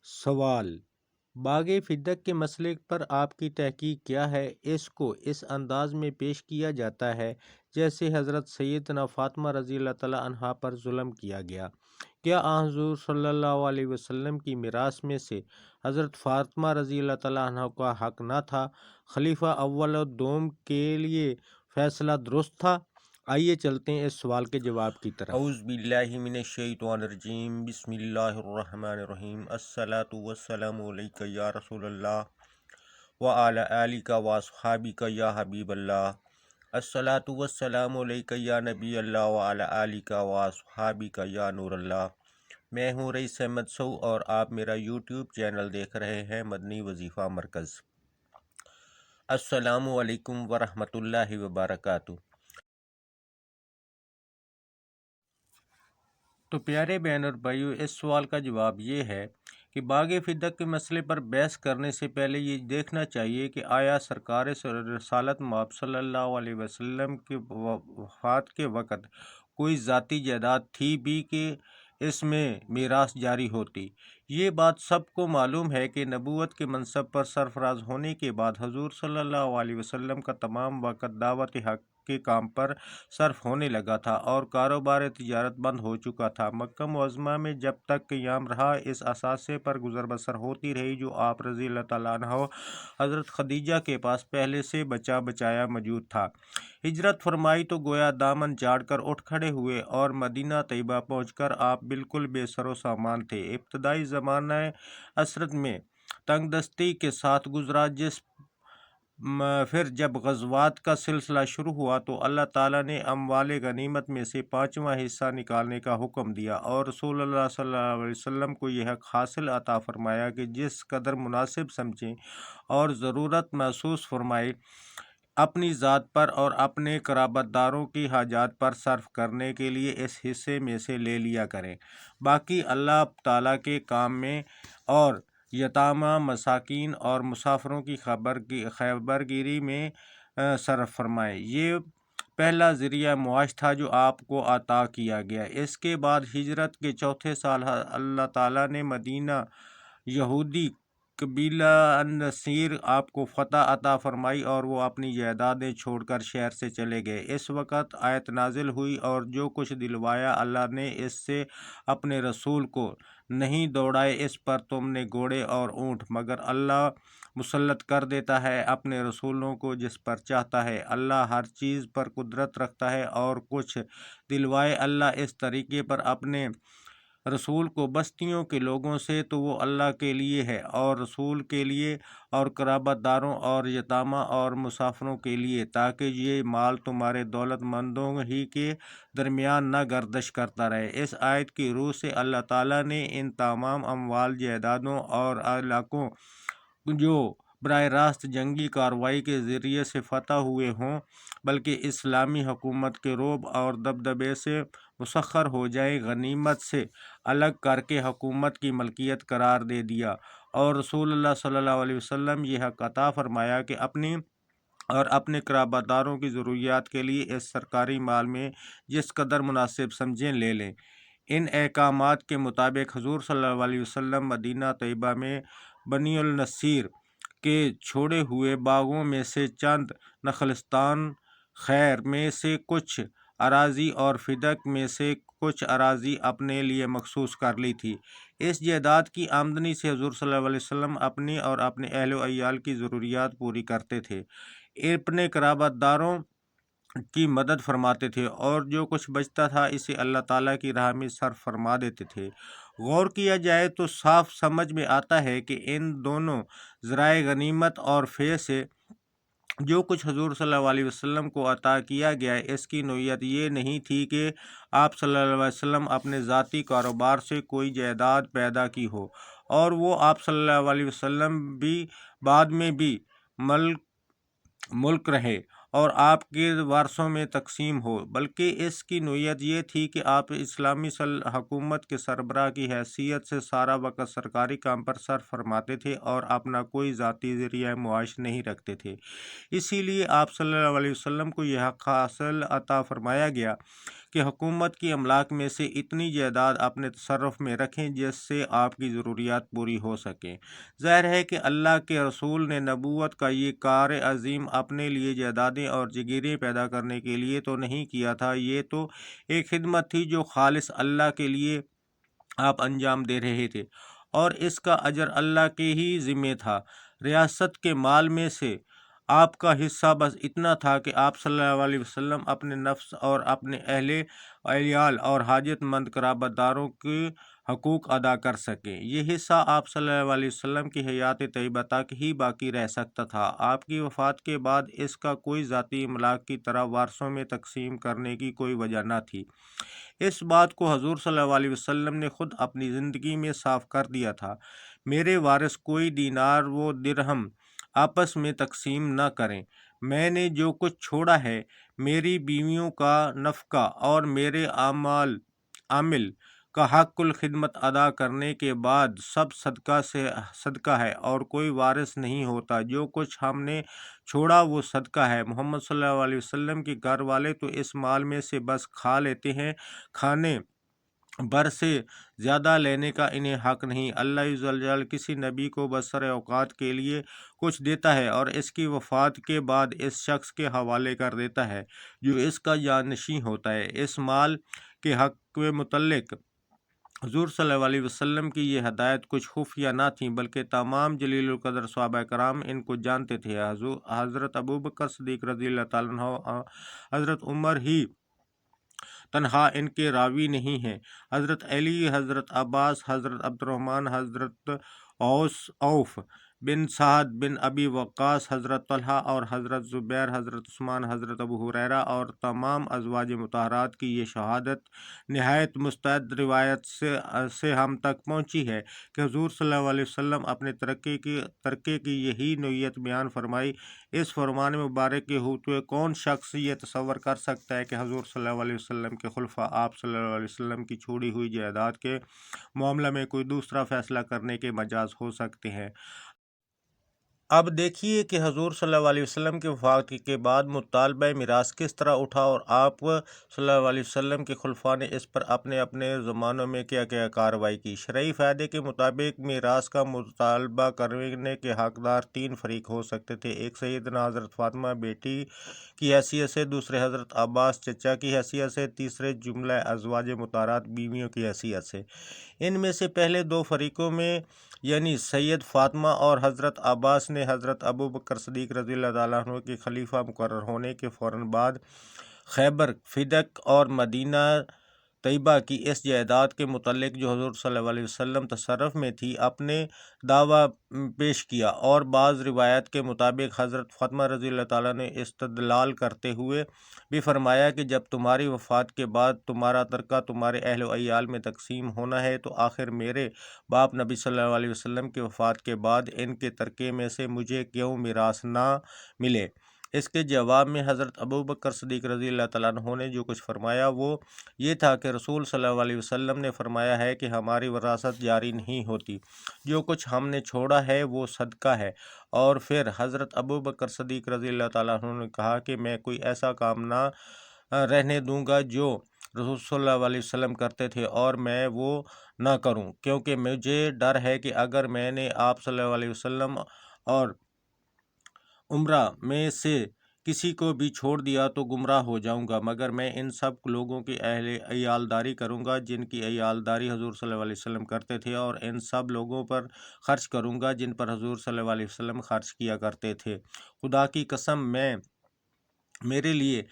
سوال: باغ فدق کے مسئلے پر آپ کی تحقیق کیا ہے؟ اس کو اس انداز میں پیش کیا جاتا ہے جیسے حضرت سیدنا فاطمہ رضی اللہ تعالیٰ عنہا پر ظلم کیا گیا۔ کیا آن حضور صلی اللہ علیہ وسلم کی میراث میں سے حضرت فاطمہ رضی اللہ تعالیٰ عنہ کا حق نہ تھا؟ خلیفہ اول و دوم کے لیے فیصلہ درست تھا؟ آئیے چلتے ہیں اس سوال کے جواب کی طرف۔ اعوذ باللہ من الشیطان الرجیم، بسم اللہ الرحمن الرحیم۔ الصلاۃ والسلام علیک یا رسول اللہ وعلی آلک واصحابک یا حبیب اللہ۔ الصلاۃ والسلام علیک یا نبی اللہ وعلی آلک واصحابک یا نور اللہ۔ میں ہوں رئیس احمد سو اور آپ میرا یوٹیوب چینل دیکھ رہے ہیں مدنی وظیفہ مرکز۔ السلام علیکم ورحمۃ اللہ وبرکاتہ۔ تو پیارے بہن اور بھائیو، اس سوال کا جواب یہ ہے کہ باغ فدق کے مسئلے پر بحث کرنے سے پہلے یہ دیکھنا چاہیے کہ آیا سرکار رسالت مآب صلی اللہ علیہ وسلم کے وفات کے وقت کوئی ذاتی جائیداد تھی بھی کہ اس میں میراث جاری ہوتی؟ یہ بات سب کو معلوم ہے کہ نبوت کے منصب پر سرفراز ہونے کے بعد حضور صلی اللہ علیہ وسلم کا تمام وقت دعوت حق کے کام پر صرف ہونے لگا تھا اور کاروبار تجارت بند ہو چکا تھا۔ مکہ معظمہ میں جب تک قیام رہا، اس اثاثے پر گزر بسر ہوتی رہی جو آپ رضی اللہ تعالیٰ عنہ حضرت خدیجہ کے پاس پہلے سے بچا بچایا موجود تھا۔ ہجرت فرمائی تو گویا دامن چاڑ کر اٹھ کھڑے ہوئے اور مدینہ طیبہ پہنچ کر آپ بالکل بے سر و سامان تھے۔ ابتدائی زمانہ عسرت میں تنگ دستی کے ساتھ گزرا، پھر جب غزوات کا سلسلہ شروع ہوا تو اللہ تعالیٰ نے اموال غنیمت میں سے 5واں حصہ نکالنے کا حکم دیا اور رسول اللہ صلی اللہ علیہ وسلم کو یہ حق حاصل عطا فرمایا کہ جس قدر مناسب سمجھیں اور ضرورت محسوس فرمائے اپنی ذات پر اور اپنے قرابت داروں کی حاجات پر صرف کرنے کے لیے اس حصے میں سے لے لیا کریں، باقی اللہ تعالیٰ کے کام میں اور یتامہ، مساکین اور مسافروں کی خبرگیری میں صرف فرمائیں۔ یہ پہلا ذریعہ معاش تھا جو آپ کو عطا کیا گیا۔ اس کے بعد ہجرت کے چوتھے سال اللہ تعالیٰ نے مدینہ یہودی قبیلہ النصیر آپ کو فتح عطا فرمائی اور وہ اپنی جائیدادیں چھوڑ کر شہر سے چلے گئے۔ اس وقت آیت نازل ہوئی اور جو کچھ دلوایا اللہ نے اس سے اپنے رسول کو نہیں دوڑائے، اس پر تم نے گھوڑے اور اونٹ، مگر اللہ مسلط کر دیتا ہے اپنے رسولوں کو جس پر چاہتا ہے۔ اللہ ہر چیز پر قدرت رکھتا ہے، اور کچھ دلوائے اللہ اس طریقے پر اپنے رسول کو بستیوں کے لوگوں سے تو وہ اللہ کے لیے ہے اور رسول کے لیے اور قرابت داروں اور یتامہ اور مسافروں کے لیے، تاکہ یہ مال تمہارے دولت مندوں ہی کے درمیان نہ گردش کرتا رہے۔ اس آیت کی روح سے اللہ تعالیٰ نے ان تمام اموال، جائیدادوں اور علاقوں جو براہ راست جنگی کارروائی کے ذریعے سے فتح ہوئے ہوں بلکہ اسلامی حکومت کے رعب اور دبدبے سے مسخر ہو جائیں، غنیمت سے الگ کر کے حکومت کی ملکیت قرار دے دیا، اور رسول اللہ صلی اللہ علیہ وسلم یہ حق عطا فرمایا کہ اپنی اور اپنے قرابت داروں کی ضروریات کے لیے اس سرکاری مال میں جس قدر مناسب سمجھیں لے لیں۔ ان احکامات کے مطابق حضور صلی اللہ علیہ وسلم مدینہ طیبہ میں بنی النصیر کے چھوڑے ہوئے باغوں میں سے چند، نخلستان خیر میں سے کچھ اراضی اور فدق میں سے کچھ اراضی اپنے لیے مخصوص کر لی تھی۔ اس جائیداد کی آمدنی سے حضور صلی اللہ علیہ وسلم اپنی اور اپنے اہل و عیال کی ضروریات پوری کرتے تھے، اپنے قرابت داروں کی مدد فرماتے تھے، اور جو کچھ بچتا تھا اسے اللہ تعالیٰ کی راہ میں صرف فرما دیتے تھے۔ غور کیا جائے تو صاف سمجھ میں آتا ہے کہ ان دونوں ذرائع غنیمت اور فے سے جو کچھ حضور صلی اللہ علیہ وسلم کو عطا کیا گیا، اس کی نوعیت یہ نہیں تھی کہ آپ صلی اللہ علیہ وسلم اپنے ذاتی کاروبار سے کوئی جائیداد پیدا کی ہو اور وہ آپ صلی اللہ علیہ وسلم بھی بعد میں بھی ملک رہے اور آپ کے وارثوں میں تقسیم ہو، بلکہ اس کی نوعیت یہ تھی کہ آپ اسلامی حکومت کے سربراہ کی حیثیت سے سارا وقت سرکاری کام پر صرف فرماتے تھے اور اپنا کوئی ذاتی ذریعہ معاش نہیں رکھتے تھے۔ اسی لیے آپ صلی اللہ علیہ وسلم کو یہ حق حاصل عطا فرمایا گیا کہ حکومت کی املاک میں سے اتنی جائیداد اپنے تصرف میں رکھیں جس سے آپ کی ضروریات پوری ہو سکیں۔ ظاہر ہے کہ اللہ کے رسول نے نبوت کا یہ کار عظیم اپنے لیے جائیدادیں اور جگیریں پیدا کرنے کے لیے تو نہیں کیا تھا، یہ تو ایک خدمت تھی جو خالص اللہ کے لیے آپ انجام دے رہے تھے، اور اس کا اجر اللہ کے ہی ذمہ تھا۔ ریاست کے مال میں سے آپ کا حصہ بس اتنا تھا کہ آپ صلی اللہ علیہ وسلم اپنے نفس اور اپنے اہل عیال اور حاجت مند قرابت داروں کے حقوق ادا کر سکیں۔ یہ حصہ آپ صلی اللہ علیہ وسلم کی حیات طیبہ تک ہی باقی رہ سکتا تھا۔ آپ کی وفات کے بعد اس کا کوئی ذاتی املاک کی طرح وارثوں میں تقسیم کرنے کی کوئی وجہ نہ تھی۔ اس بات کو حضور صلی اللہ علیہ وسلم نے خود اپنی زندگی میں صاف کر دیا تھا، میرے وارث کوئی دینار و درہم آپس میں تقسیم نہ کریں۔ میں نے جو کچھ چھوڑا ہے، میری بیویوں کا نفقہ اور میرے عامل کا حق الخدمت ادا کرنے کے بعد سب صدقہ ہے، اور کوئی وارث نہیں ہوتا۔ جو کچھ ہم نے چھوڑا وہ صدقہ ہے۔ محمد صلی اللہ علیہ وسلم کے گھر والے تو اس مال میں سے بس کھا لیتے ہیں، کھانے بھر سے زیادہ لینے کا انہیں حق نہیں۔ اللہ عز و جل کسی نبی کو بسر اوقات کے لیے کچھ دیتا ہے اور اس کی وفات کے بعد اس شخص کے حوالے کر دیتا ہے جو اس کا جانشین ہوتا ہے۔ اس مال کے حق کے متعلق حضور صلی اللہ علیہ وسلم کی یہ ہدایت کچھ خفیہ نہ تھی، بلکہ تمام جلیل القدر صحابہ کرام ان کو جانتے تھے۔ حضرت ابوبکر صدیق رضی اللہ تعالیٰ عنہ، حضرت عمر ہی تنہا ان کے راوی نہیں ہیں، حضرت علی، حضرت عباس، حضرت عبد الرحمن، حضرت عوف بن سعد بن ابی وقاص، حضرت طلحہ اور حضرت زبیر، حضرت عثمان، حضرت ابو ہریرہ اور تمام ازواج مطہرات کی یہ شہادت نہایت مستعد روایت سے ہم تک پہنچی ہے کہ حضور صلی اللہ علیہ وسلم اپنے ترکے کی یہی نوعیت بیان فرمائی۔ اس فرمان مبارک کے ہوتے کون شخص یہ تصور کر سکتا ہے کہ حضور صلی اللہ علیہ وسلم کے خلفاء آپ صلی اللہ علیہ وسلم کی چھوڑی ہوئی جائیداد کے معاملہ میں کوئی دوسرا فیصلہ کرنے کے مجاز ہو سکتے ہیں؟ اب دیکھیے کہ حضور صلی اللہ علیہ وسلم کی وفات کے بعد مطالبہ میراث کس طرح اٹھا اور آپ صلی اللہ علیہ وسلم کے خلفاء نے اس پر اپنے اپنے زمانوں میں کیا کیا کارروائی کی۔ شرعی فائدے کے مطابق میراث کا مطالبہ کرنے کے حقدار تین فریق ہو سکتے تھے، ایک سیدنا حضرت فاطمہ بیٹی کی حیثیت سے، دوسرے حضرت عباس چچا کی حیثیت سے، تیسرے جملہ ازواج مطہرات بیویوں کی حیثیت سے۔ ان میں سے پہلے دو فریقوں میں یعنی سید فاطمہ اور حضرت عباس نے حضرت ابوبکر صدیق رضی اللہ تعالیٰ عنہ کے خلیفہ مقرر ہونے کے فوراً بعد خیبر، فدق اور مدینہ طیبہ کی اس جائیداد کے متعلق جو حضور صلی اللہ علیہ وسلم تصرف میں تھی اپنے دعویٰ پیش کیا، اور بعض روایات کے مطابق حضرت فاطمہ رضی اللہ تعالیٰ نے استدلال کرتے ہوئے بھی فرمایا کہ جب تمہاری وفات کے بعد تمہارا ترکہ تمہارے اہل و عیال میں تقسیم ہونا ہے تو آخر میرے باپ نبی صلی اللہ علیہ وسلم کی وفات کے بعد ان کے ترکے میں سے مجھے کیوں میراث نہ ملے؟ اس کے جواب میں حضرت ابوبکر صدیق رضی اللہ تعالیٰ عنہ نے جو کچھ فرمایا وہ یہ تھا کہ رسول صلی اللہ علیہ وسلم نے فرمایا ہے کہ ہماری وراثت جاری نہیں ہوتی، جو کچھ ہم نے چھوڑا ہے وہ صدقہ ہے۔ اور پھر حضرت ابوبکر صدیق رضی اللہ تعالیٰ عنہ نے کہا کہ میں کوئی ایسا کام نہ رہنے دوں گا جو رسول صلی اللہ علیہ وسلم کرتے تھے اور میں وہ نہ کروں، کیونکہ مجھے ڈر ہے کہ اگر میں نے آپ صلی اللہ علیہ وسلم اور عمرہ میں سے کسی کو بھی چھوڑ دیا تو گمراہ ہو جاؤں گا، مگر میں ان سب لوگوں کی عیالداری کروں گا جن کی عیالداری حضور صلی اللہ علیہ وسلم کرتے تھے، اور ان سب لوگوں پر خرچ کروں گا جن پر حضور صلی اللہ علیہ وسلم خرچ کیا کرتے تھے۔ خدا کی قسم میرے لیے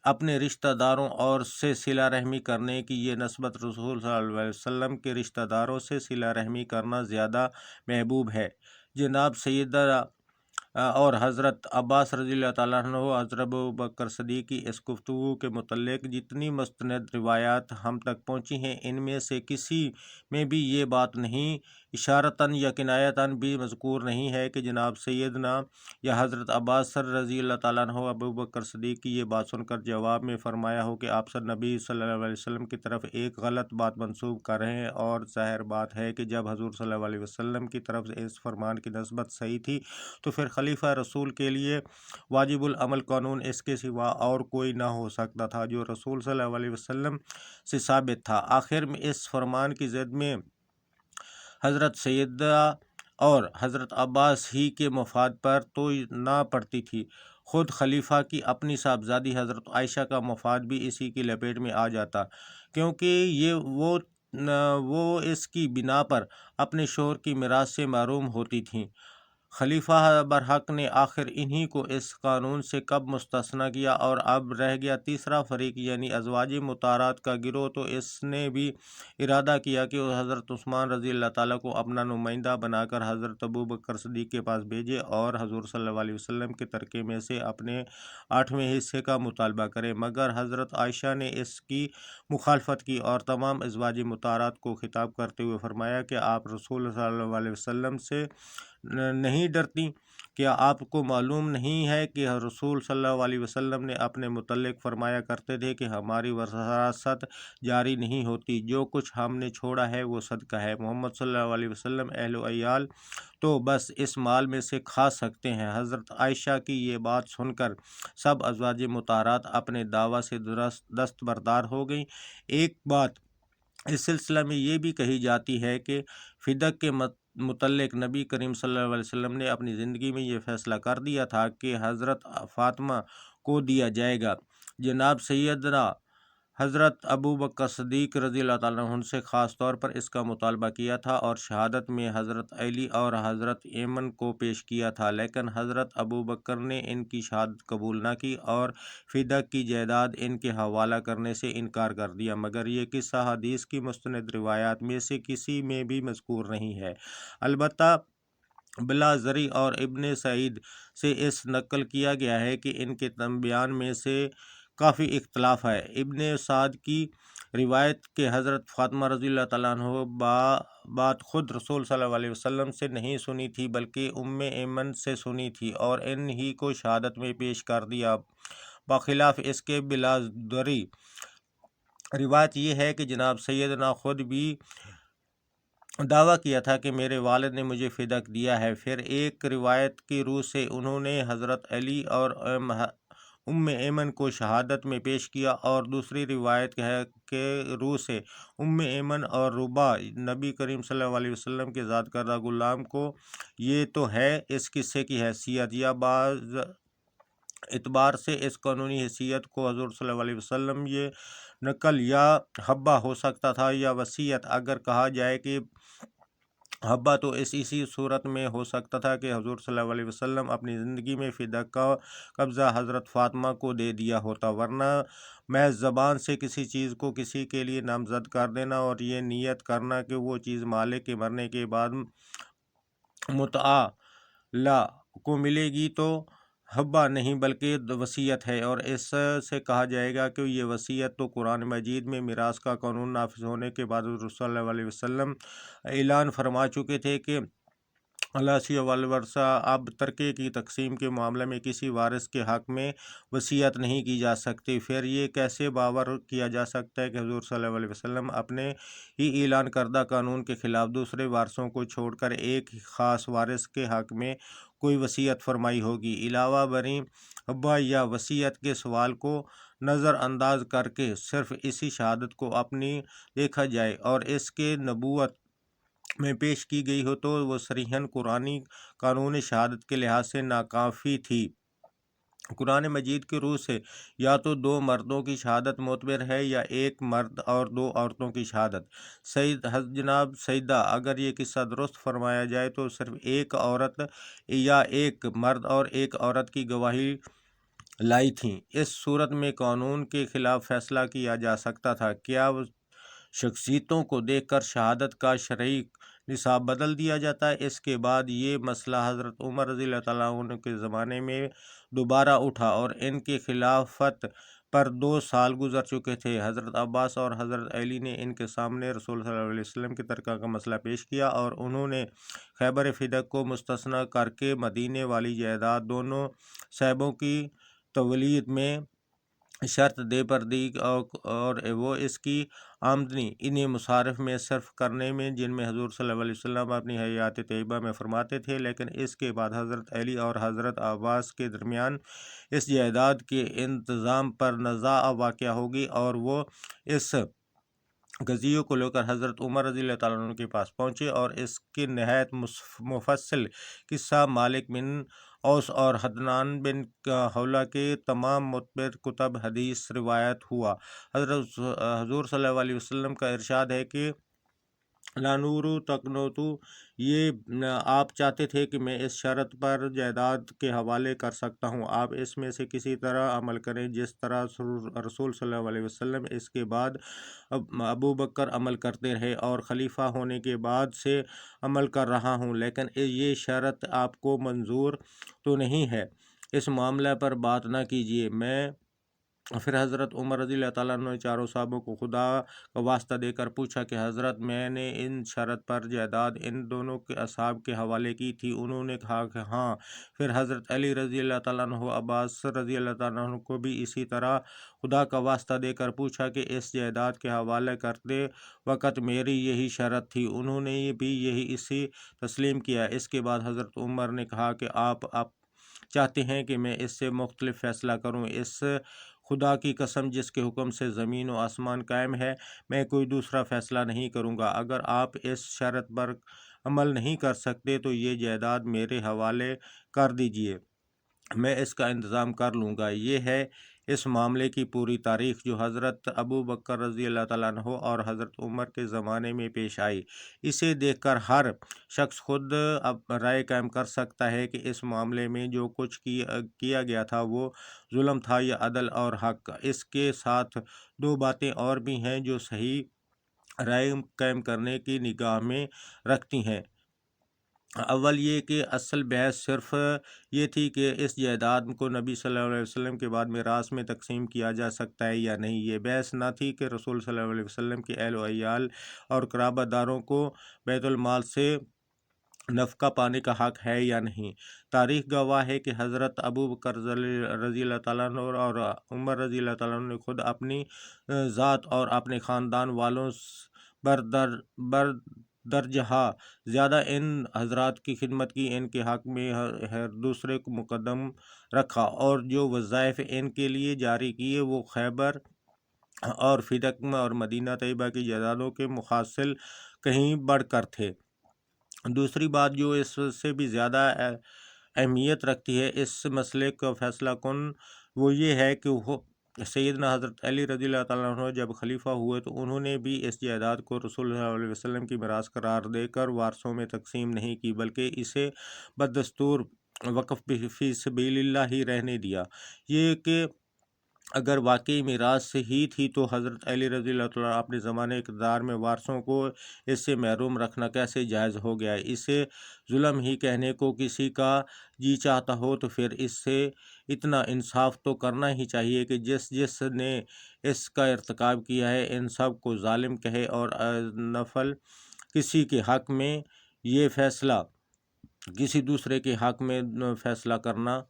اپنے رشتہ داروں اور سے صلہ رحمی کرنے کی یہ نسبت رسول صلی اللہ علیہ وسلم کے رشتہ داروں سے صلہ رحمی کرنا زیادہ محبوب ہے۔ جناب سیدہ اور حضرت عباس رضی اللہ تعالیٰ عنہ حضرت ابوبکر صدیق کی اس گفتگو کے متعلق جتنی مستند روایات ہم تک پہنچی ہیں ان میں سے کسی میں بھی یہ بات نہیں اشارتاً یا کنایتاً بھی مذکور نہیں ہے کہ جناب سیدنا یا حضرت عباس رضی اللہ تعالیٰ عنہ ابو بکر صدیق کی یہ بات سن کر جواب میں فرمایا ہو کہ آپ صلی نبی صلی اللہ علیہ وسلم کی طرف ایک غلط بات منسوب کر رہے ہیں، اور ظاہر بات ہے کہ جب حضور صلی اللہ علیہ وسلم کی طرف سے اس فرمان کی نسبت صحیح تھی تو پھر خلیفہ رسول کے لیے واجب العمل قانون اس کے سوا اور کوئی نہ ہو سکتا تھا جو رسول صلی اللہ علیہ وسلم سے ثابت تھا۔ آخر میں اس فرمان کی ضد میں حضرت سیدہ اور حضرت عباس ہی کے مفاد پر تو نہ پڑتی تھی، خود خلیفہ کی اپنی صاحبزادی حضرت عائشہ کا مفاد بھی اسی کی لپیٹ میں آ جاتا، کیونکہ وہ اس کی بنا پر اپنے شوہر کی میراث سے محروم ہوتی تھیں۔ خلیفہ برحق نے آخر انہی کو اس قانون سے کب مستثنی کیا، اور اب رہ گیا تیسرا فریق یعنی ازواج مطہرات کا گروہ، تو اس نے بھی ارادہ کیا کہ وہ حضرت عثمان رضی اللہ تعالیٰ کو اپنا نمائندہ بنا کر حضرت ابو بکر صدیق کے پاس بھیجے اور حضور صلی اللہ علیہ وسلم کے ترکے میں سے اپنے 8ویں حصے کا مطالبہ کرے، مگر حضرت عائشہ نے اس کی مخالفت کی اور تمام ازواج مطہرات کو خطاب کرتے ہوئے فرمایا کہ آپ رسول صلی اللہ علیہ وسلم سے نہیں ڈرتی؟ کیا آپ کو معلوم نہیں ہے کہ رسول صلی اللہ علیہ وسلم نے اپنے متعلق فرمایا کرتے تھے کہ ہماری وراثت جاری نہیں ہوتی، جو کچھ ہم نے چھوڑا ہے وہ صدقہ ہے، محمد صلی اللہ علیہ وسلم اہل و عیال تو بس اس مال میں سے کھا سکتے ہیں۔ حضرت عائشہ کی یہ بات سن کر سب ازواج مطہرات اپنے دعویٰ سے دستبردار ہو گئیں۔ ایک بات اس سلسلہ میں یہ بھی کہی جاتی ہے کہ فدق کے متعلق نبی کریم صلی اللہ علیہ وسلم نے اپنی زندگی میں یہ فیصلہ کر دیا تھا کہ حضرت فاطمہ کو دیا جائے گا۔ جناب سیدنا حضرت ابو بکر صدیق رضی اللہ تعالیٰ عنہ سے خاص طور پر اس کا مطالبہ کیا تھا اور شہادت میں حضرت علی اور حضرت ایمن کو پیش کیا تھا، لیکن حضرت ابو بکر نے ان کی شہادت قبول نہ کی اور فدق کی جائیداد ان کے حوالہ کرنے سے انکار کر دیا، مگر یہ قصہ حدیث کی مستند روایات میں سے کسی میں بھی مذکور نہیں ہے۔ البتہ بلا ذری اور ابن سعید سے اس نقل کیا گیا ہے کہ ان کے بیان میں سے کافی اختلاف ہے۔ ابن سعد کی روایت کہ حضرت فاطمہ رضی اللہ تعالیٰ عنہ بات خود رسول صلی اللہ علیہ وسلم سے نہیں سنی تھی بلکہ ام ایمن سے سنی تھی اور ان ہی کو شہادت میں پیش کر دیا۔ بخلاف اس کے بلا ذری روایت یہ ہے کہ جناب سیدنا خود بھی دعویٰ کیا تھا کہ میرے والد نے مجھے فدق دیا ہے۔ پھر ایک روایت کی روح سے انہوں نے حضرت علی اور ام ایمن کو شہادت میں پیش کیا، اور دوسری روایت کے روح سے ام ایمن اور ربا نبی کریم صلی اللہ علیہ وسلم کے ذات کردہ غلام کو۔ یہ تو ہے اس قصے کی حیثیت، یا بعض اعتبار سے اس قانونی حیثیت کو حضور صلی اللہ علیہ وسلم یہ نقل یا حبہ ہو سکتا تھا یا وصیت۔ اگر کہا جائے کہ حبہ تو اسی صورت میں ہو سکتا تھا کہ حضور صلی اللہ علیہ وسلم اپنی زندگی میں فدق کا قبضہ حضرت فاطمہ کو دے دیا ہوتا، ورنہ محض زبان سے کسی چیز کو کسی کے لیے نامزد کر دینا اور یہ نیت کرنا کہ وہ چیز مالک کے مرنے کے بعد متعلّہ کو ملے گی تو حبہ نہیں بلکہ وصیت ہے، اور اس سے کہا جائے گا کہ یہ وصیت تو قرآن مجید میں میراث کا قانون نافذ ہونے کے بعد حضور صلی اللہ علیہ وسلم اعلان فرما چکے تھے کہ الاسیہ والورثہ، اب ترکے کی تقسیم کے معاملے میں کسی وارث کے حق میں وصیت نہیں کی جا سکتی۔ پھر یہ کیسے باور کیا جا سکتا ہے کہ حضور صلی اللہ علیہ وسلم اپنے ہی اعلان کردہ قانون کے خلاف دوسرے وارثوں کو چھوڑ کر ایک خاص وارث کے حق میں کوئی وصیت فرمائی ہوگی؟ علاوہ بری حبہ یا وصیت کے سوال کو نظر انداز کر کے صرف اسی شہادت کو اپنی دیکھا جائے اور اس کے نبوت میں پیش کی گئی ہو تو وہ صریحاً قرآنی قانون شہادت کے لحاظ سے ناکافی تھی۔ قرآن مجید کی روح سے یا تو 2 مردوں کی شہادت معتبر ہے یا 1 مرد اور 2 عورتوں کی شہادت۔ جناب سیدہ، اگر یہ قصہ درست فرمایا جائے تو صرف 1 عورت یا 1 مرد اور 1 عورت کی گواہی لائی تھیں۔ اس صورت میں قانون کے خلاف فیصلہ کیا جا سکتا تھا۔ کیا شخصیتوں کو دیکھ کر شہادت کا شرعی نصاب بدل دیا جاتا ہے؟ اس کے بعد یہ مسئلہ حضرت عمر رضی اللہ تعالیٰ عنہ کے زمانے میں دوبارہ اٹھا اور ان کے خلافت پر 2 سال گزر چکے تھے۔ حضرت عباس اور حضرت علی نے ان کے سامنے رسول صلی اللہ علیہ وسلم کی ترکہ کا مسئلہ پیش کیا اور انہوں نے خیبر فدق کو مستثنی کر کے مدینے والی جائیداد دونوں صحابوں کی تولید میں شرط دے پر دی اور وہ اس کی آمدنی انہیں مصارف میں صرف کرنے میں جن میں حضور صلی اللہ علیہ وسلم اپنی حیات طیبہ میں فرماتے تھے، لیکن اس کے بعد حضرت علی اور حضرت عباس کے درمیان اس جائیداد کے انتظام پر نزاع واقع ہوگی اور وہ اس قضیے کو لے کر حضرت عمر رضی اللہ تعالیٰ عنہ کے پاس پہنچے اور اس کی نہایت مفصل قصہ مالک بن اوس اور حدنان بن حولہ کے تمام معتبر کتب حدیث روایت ہوا۔ حضور صلی اللہ علیہ وسلم کا ارشاد ہے کہ لانورو تکنوتو، یہ آپ چاہتے تھے کہ میں اس شرط پر جائیداد کے حوالے کر سکتا ہوں، آپ اس میں سے کسی طرح عمل کریں جس طرح رسول صلی اللہ علیہ وسلم اس کے بعد ابو بکر عمل کرتے رہے اور خلیفہ ہونے کے بعد سے عمل کر رہا ہوں، لیکن یہ شرط آپ کو منظور تو نہیں ہے، اس معاملے پر بات نہ کیجیے۔ پھر حضرت عمر رضی اللہ تعالیٰ عنہ نے چاروں صحابوں کو خدا کا واسطہ دے کر پوچھا کہ حضرت میں نے ان شرط پر جائیداد ان دونوں کے اصحاب کے حوالے کی تھی؟ انہوں نے کہا کہ ہاں۔ پھر حضرت علی رضی اللہ تعالیٰ عنہ عباس رضی اللہ تعالیٰ عنہ کو بھی اسی طرح خدا کا واسطہ دے کر پوچھا کہ اس جائیداد کے حوالے کرتے وقت میری یہی شرط تھی؟ انہوں نے بھی اسی تسلیم کیا۔ اس کے بعد حضرت عمر نے کہا کہ آپ چاہتے ہیں کہ میں اس سے مختلف فیصلہ کروں؟ اس خدا کی قسم جس کے حکم سے زمین و آسمان قائم ہے، میں کوئی دوسرا فیصلہ نہیں کروں گا۔ اگر آپ اس شرط پر عمل نہیں کر سکتے تو یہ جائیداد میرے حوالے کر دیجیے، میں اس کا انتظام کر لوں گا۔ یہ ہے اس معاملے کی پوری تاریخ جو حضرت ابو بکر رضی اللہ تعالیٰ عنہ اور حضرت عمر کے زمانے میں پیش آئی۔ اسے دیکھ کر ہر شخص خود رائے قائم کر سکتا ہے کہ اس معاملے میں جو کچھ کیا گیا تھا وہ ظلم تھا یا عدل اور حق۔ اس کے ساتھ 2 باتیں اور بھی ہیں جو صحیح رائے قائم کرنے کی نگاہ میں رکھتی ہیں۔ اول یہ کہ اصل بحث صرف یہ تھی کہ اس جائیداد کو نبی صلی اللہ علیہ وسلم کے بعد میراث میں تقسیم کیا جا سکتا ہے یا نہیں۔ یہ بحث نہ تھی کہ رسول صلی اللہ علیہ وسلم کے اہل و عیال اور قرابت داروں کو بیت المال سے نفقہ پانے کا حق ہے یا نہیں۔ تاریخ گواہ ہے کہ حضرت ابو بکر رضی اللہ تعالیٰ عنہ اور عمر رضی اللہ تعالیٰ عنہ نے خود اپنی ذات اور اپنے خاندان والوں بردرجہ زیادہ ان حضرات کی خدمت کی، ان کے حق میں ہر دوسرے کو مقدم رکھا اور جو وظائف ان کے لیے جاری کیے وہ خیبر اور فدق اور مدینہ طیبہ کی جائیدادوں کے مقاصد کہیں بڑھ کر تھے۔ دوسری بات جو اس سے بھی زیادہ اہمیت رکھتی ہے اس مسئلے کا فیصلہ کن، وہ یہ ہے کہ سیدنا حضرت علی رضی اللہ تعالیٰ عنہ جب خلیفہ ہوئے تو انہوں نے بھی اس جائیداد کو رسول صلی اللہ علیہ وسلم کی میراث قرار دے کر وارثوں میں تقسیم نہیں کی، بلکہ اسے بدستور وقف فی سبیل اللہ ہی رہنے دیا۔ یہ کہ اگر واقعی میراث ہی تھی تو حضرت علی رضی اللہ تعالیٰ اپنے زمانے اقتدار میں وارثوں کو اس سے محروم رکھنا کیسے جائز ہو گیا؟ اسے ظلم ہی کہنے کو کسی کا جی چاہتا ہو تو پھر اس سے اتنا انصاف تو کرنا ہی چاہیے کہ جس نے اس کا ارتکاب کیا ہے ان سب کو ظالم کہے اور نفل کسی کے حق میں یہ فیصلہ کسی دوسرے کے حق میں فیصلہ کرنا